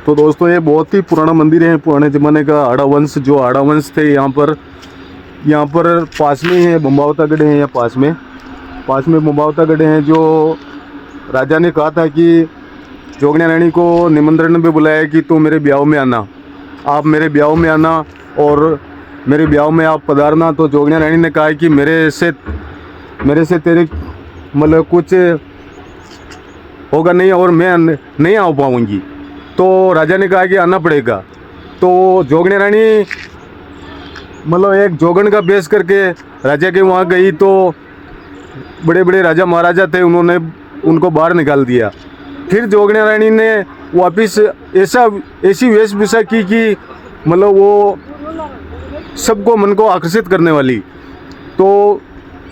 तो दोस्तों ये बहुत ही पुराना मंदिर है, पुराने ज़माने का आड़ा वंश, जो आड़ा वंश थे यहाँ पर पास में है बम्बावता गढ़ है, या पास में बम्बावता गढ़ है। जो राजा ने कहा था कि जोगण्या रानी को निमंत्रण में बुलाया कि तू मेरे ब्याह में आना, आप मेरे ब्याह में आना और मेरे ब्याह में आप पधारना। तो जोगण्या रानी ने कहा कि मेरे से तेरे मतलब कुछ होगा नहीं और मैं नहीं आ पाऊँगी। तो राजा ने कहा कि आना पड़ेगा। तो जोगण्या रानी मतलब एक जोगण का बेस करके राजा के वहाँ गई, तो बड़े बड़े राजा महाराजा थे, उन्होंने उनको बाहर निकाल दिया। फिर जोगण्या रानी ने वापस ऐसी वेशभूषा की कि मतलब वो सबको मन को आकर्षित करने वाली। तो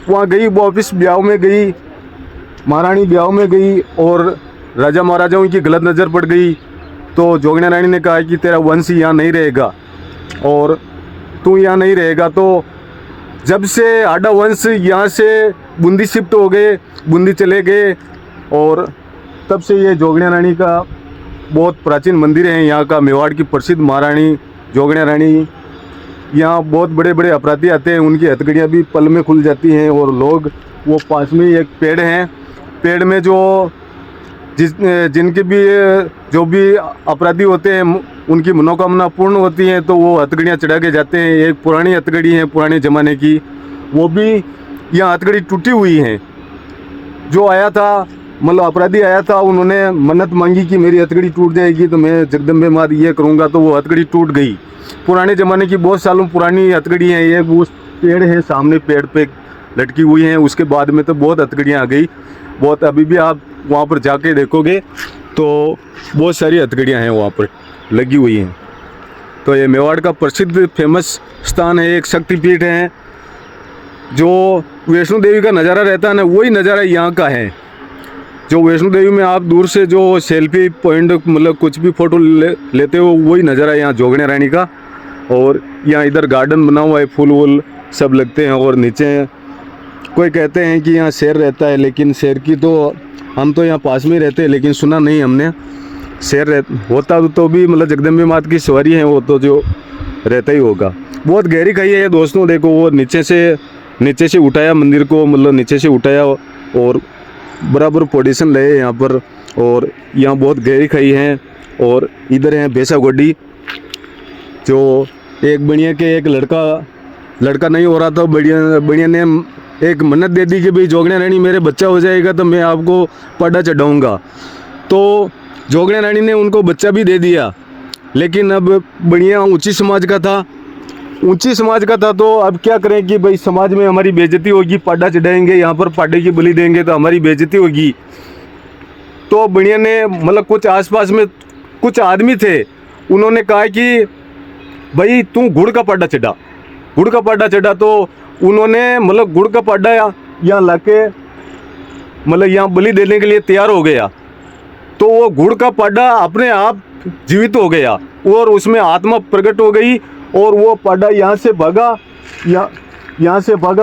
वहाँ गई, वापस ब्याह में गई, महारानी ब्याह में गई और राजा महाराजाओं की गलत नज़र पड़ गई। तो जोगण्या रानी ने कहा कि तेरा वंश यहाँ नहीं रहेगा और तू यहाँ नहीं रहेगा। तो जब से आड़ा वंश यहाँ से बूंदी शिफ्ट हो गए, बूंदी चले गए, और तब से ये जोगण्या रानी का बहुत प्राचीन मंदिर है। यहाँ का मेवाड़ की प्रसिद्ध महारानी जोगण्या रानी, यहाँ बहुत बड़े बड़े अपराधी आते हैं, उनकी हथकड़ियाँ भी पल में खुल जाती हैं। और लोग वो पास में ही एक पेड़ है, पेड़ में जिनके भी जो भी अपराधी होते हैं उनकी मनोकामना पूर्ण होती हैं, तो वो हथकड़ियाँ चढ़ा के जाते हैं। एक पुरानी हथकड़ी है पुराने ज़माने की, वो भी यहाँ हथकड़ी टूटी हुई है। जो आया था मतलब अपराधी आया था, उन्होंने मन्नत मांगी कि मेरी हथकड़ी टूट जाएगी तो मैं जगदम्बे मात ये करूँगा, तो वो हथकड़ी टूट गई। पुराने ज़माने की बहुत सालों पुरानी हथकड़ी है ये। वो पेड़ है सामने, पेड़ पे लटकी हुई हैं। उसके बाद में तो बहुत हथकड़ियाँ आ गई, बहुत। अभी भी आप वहाँ पर जाके देखोगे तो बहुत सारी हथकड़ियाँ हैं वहाँ पर लगी हुई हैं। तो ये मेवाड़ का प्रसिद्ध फेमस स्थान है, एक शक्तिपीठ है। जो वैष्णो देवी का नज़ारा रहता है ना, वही नज़ारा यहाँ का है। जो वैष्णो देवी में आप दूर से जो सेल्फी पॉइंट मतलब कुछ भी फ़ोटो लेते हो, वही नज़ारा यहाँ जोगण्या रानी का। और यहाँ इधर गार्डन बना हुआ है, फूल वूल सब लगते हैं। और नीचे कोई कहते हैं कि यहाँ शेर रहता है, लेकिन शेर की तो हम तो यहाँ पास में रहते हैं, लेकिन सुना नहीं हमने शेर होता तो भी मतलब जगदम्बे मात की सवारी है वो तो जो रहता ही होगा। बहुत गहरी खाई है दोस्तों, देखो वो नीचे से उठाया मंदिर को, मतलब नीचे से उठाया और बराबर पोजीशन ले यहाँ पर। और यहाँ बहुत गहरी खाई है। और इधर है भैंसा गोडी, जो एक बढ़िया के एक लड़का नहीं हो रहा था, बढ़िया ने एक मन्नत दे दी कि भाई जोगण्या रानी मेरे बच्चा हो जाएगा तो मैं आपको पाडा चढ़ाऊँगा। तो जोगण्या रानी ने उनको बच्चा भी दे दिया, लेकिन अब बढ़िया ऊंची समाज का था, तो अब क्या करें कि भाई समाज में हमारी बेइज्जती होगी, पाडा चढ़ाएंगे, यहाँ पर पाडे की बलि देंगे तो हमारी बेइज्जती होगी। तो बढ़िया ने मतलब कुछ आसपास में कुछ आदमी थे, उन्होंने कहा कि भाई तू गुड़ का पाडा चढ़ा। तो उन्होंने मतलब गुड़ का पाडा यहाँ लाके मतलब यहाँ बलि देने के लिए तैयार हो गया। तो वो गुड़ का पाडा अपने आप जीवित हो गया और उसमें आत्मा प्रकट हो गई, और वो पाडा यहाँ से भागा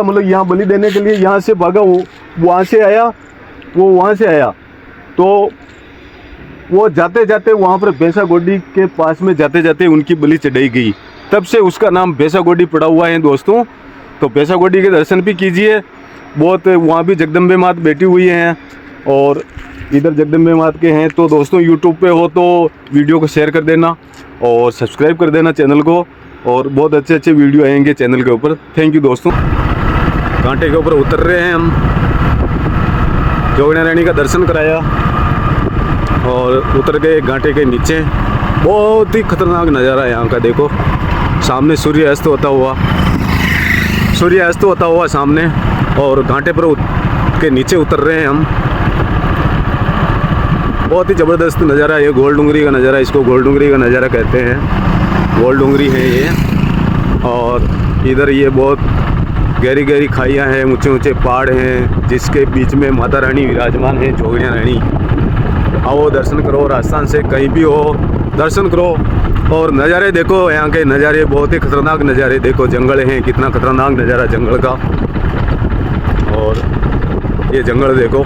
मतलब यहाँ बलि देने के लिए यहाँ से भागा, वो वहाँ से आया। तो वो जाते जाते वहाँ पर भैंसा गोडी के पास में जाते उनकी बलि चढ़ाई गई। तब से उसका नाम भैंसा गोडी पड़ा हुआ है दोस्तों। तो भैंसा गोडी के दर्शन भी कीजिए, बहुत वहाँ भी जगदम्बे मात बैठी हुई हैं और इधर जगदम्बे मात के हैं। तो दोस्तों यूट्यूब पे हो तो वीडियो को शेयर कर देना और सब्सक्राइब कर देना चैनल को, और बहुत अच्छे वीडियो आएंगे चैनल के ऊपर। थैंक यू दोस्तों। घाटे के ऊपर उतर रहे हैं हम, जोगण्या रानी का दर्शन कराया और उतर गए घाटे के नीचे। बहुत ही खतरनाक नज़ारा है यहाँ का, देखो सामने सूर्यास्त होता हुआ सामने, और घाटे पर के नीचे उतर रहे हैं हम। बहुत ही ज़बरदस्त नज़ारा है, गोल डूंगरी का नज़ारा, इसको गोल डूंगरी का नज़ारा कहते हैं। गोल डूंगरी है ये, और इधर ये बहुत गहरी गहरी खाइयाँ हैं, ऊंचे ऊंचे पहाड़ हैं, जिसके बीच में माता रानी विराजमान है, जोगण्या रानी। आओ दर्शन करो, राजस्थान से कहीं भी हो दर्शन करो और नज़ारे देखो, यहाँ के नज़ारे बहुत ही खतरनाक नज़ारे। देखो जंगल हैं, कितना खतरनाक नज़ारा जंगल का। और ये जंगल देखो,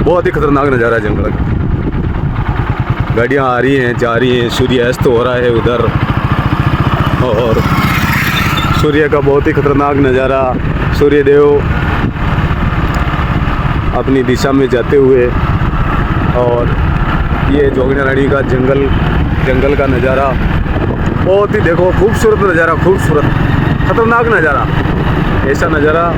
बहुत ही खतरनाक नज़ारा जंगल का। गाड़ियाँ आ रही हैं, जा रही हैं, सूर्य अस्त हो रहा है उधर। और सूर्य का बहुत ही खतरनाक नज़ारा, सूर्य देव अपनी दिशा में जाते हुए। और ये जोगना रानी का जंगल का नज़ारा बहुत ही देखो खूबसूरत नज़ारा, खूबसूरत खतरनाक नज़ारा। ऐसा नज़ारा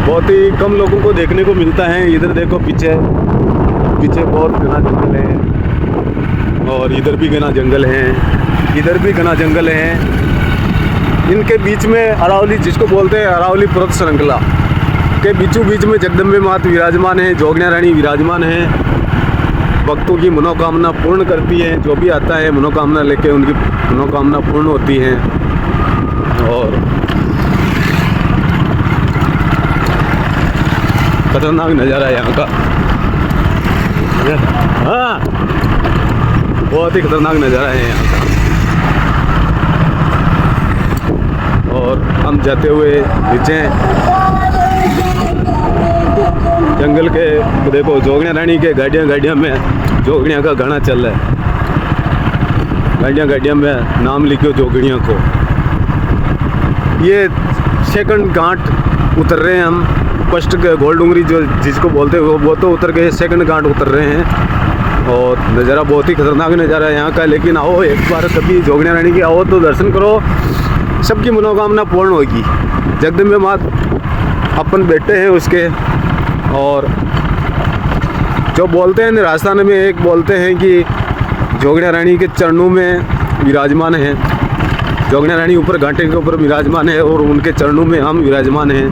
बहुत ही कम लोगों को देखने को मिलता है। इधर देखो पीछे बहुत घना जंगल है, और इधर भी घना जंगल है, इधर भी घना जंगल है। इनके बीच में अरावली, जिसको बोलते हैं अरावली पर्वत श्रृंखला के बीचों बीच में जगदम्बे मात विराजमान है, जोगना रानी विराजमान है। भक्तों की मनोकामना पूर्ण करती है। जो भी आता है मनोकामना लेके, उनकी मनोकामना पूर्ण होती है। और खतरनाक नज़ारा है यहाँ का। हाँ, बहुत ही खतरनाक नज़ारा है यहाँ का। और हम जाते हुए नीचे जंगल के देखो, जोगना रानी के गाड़ियाँ में जोगनिया का गाना चल रहा है। गाड़ियाँ में नाम लिखो जोगनिया को। ये सेकंड घाट उतर रहे हैं हम। फर्स्ट गोल डूंगरी जो जिसको बोलते हैं वो तो उतर गए, सेकंड घाट उतर रहे हैं। और नज़ारा बहुत ही खतरनाक नज़ारा है यहाँ का। लेकिन आओ एक बार कभी जोगना रानी की आओ तो दर्शन करो, सबकी मनोकामना पूर्ण होगी। जगदम्बे मात अपन बैठे हैं उसके। और जो बोलते हैं राजस्थान में, एक बोलते हैं कि जोगना रानी के चरणों में विराजमान है। जोगना रानी ऊपर घाटे के ऊपर विराजमान है और उनके चरणों में हम विराजमान हैं।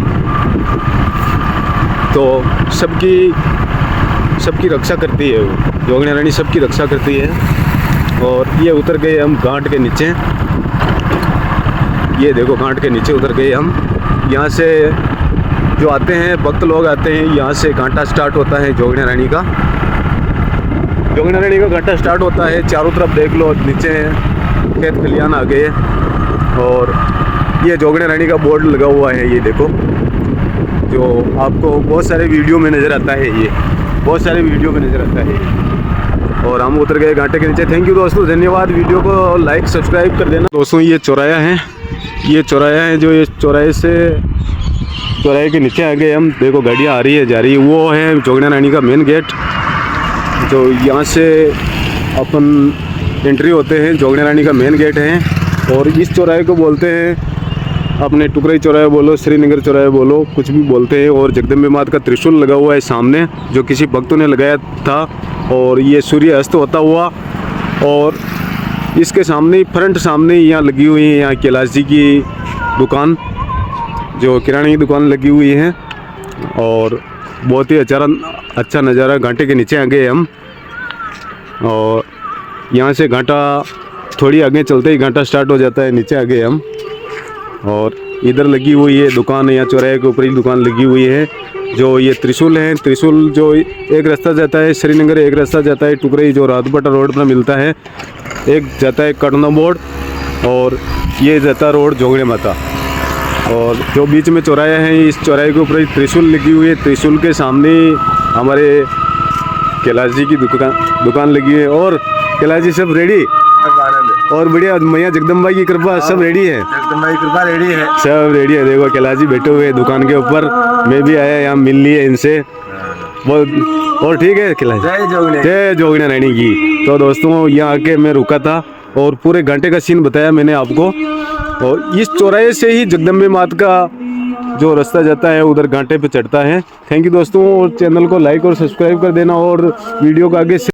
तो सबकी रक्षा करती है वो जोगना रानी, सबकी रक्षा करती है। और ये उतर गए हम घाट के नीचे। ये देखो घाट के नीचे उतर गए हम। यहाँ से जो आते हैं भक्त लोग आते हैं, यहाँ से घाटा स्टार्ट होता है जोगना रानी का। जोगना रानी का घाटा स्टार्ट होता है। चारों तरफ देख लो, नीचे खेत खलियान आ गए। और ये जोगना रानी का बोर्ड लगा हुआ है, ये देखो, जो आपको बहुत सारे वीडियो में नज़र आता है। ये बहुत सारे वीडियो में नज़र आता है। और हम उतर गए घाटे के नीचे। थैंक यू दोस्तों, धन्यवाद। वीडियो को लाइक सब्सक्राइब कर देना दोस्तों। ये चौराया है, ये चौराया है। जो ये चौराहे के नीचे आ गए हम। देखो गाड़ियाँ आ रही है, जा रही है। वो है जोगना रानी का मेन गेट, जो यहाँ से अपन एंट्री होते हैं। जोगना रानी का मेन गेट है। और इस चौराहे को बोलते हैं अपने टुकराई चौराहे बोलो, श्रीनगर चौराहे बोलो, कुछ भी बोलते हैं। और जगदम्बे मात का त्रिशूल लगा हुआ है सामने, जो किसी भक्तों ने लगाया था। और ये सूर्य अस्त होता हुआ, और इसके सामने फ्रंट सामने यहाँ लगी हुई है यहाँ कैलाश जी की दुकान, जो किराने की दुकान लगी हुई है। और बहुत ही अच्छा नज़ारा। घाटे के नीचे आ गए हम। और यहाँ से घाटा थोड़ी आगे चलते ही घाटा स्टार्ट हो जाता है। नीचे आ गए हम। और इधर लगी हुई है दुकान, यहाँ चौराहे के ऊपर ही दुकान लगी हुई है। जो ये त्रिशूल है, त्रिशूल जो एक रास्ता जाता है श्रीनगर, एक रास्ता जाता है टुकरई जो राजबटा रोड पर मिलता है, एक जाता है कटना बोर्ड, और ये जाता रोड जोगने माता। और जो बीच में चौराया है, इस चौराहे के ऊपर त्रिशूल लगी हुई है। त्रिशूल के सामने हमारे कैलाश जी की दुकान लगी है। और कैलाश जी सब रेडी और बढ़िया, मैया जगदम्बा की कृपा सब रेडी है। जगदम्बा की कृपा रेडी है, सब रेडी है। देखो कैलाश जी बैठे हुए हैं दुकान के ऊपर। मैं भी आया यहाँ मिल ली है इनसे। और ठीक है कैलाश, जय जोगना रानी की। तो दोस्तों यहाँ आके मैं रुका था और पूरे घंटे का सीन बताया मैंने आपको। और इस चौराहे से ही जगदम्बे मात का जो रास्ता जाता है उधर घाटे पे चढ़ता है। थैंक यू दोस्तों, और चैनल को लाइक और सब्सक्राइब कर देना और वीडियो को आगे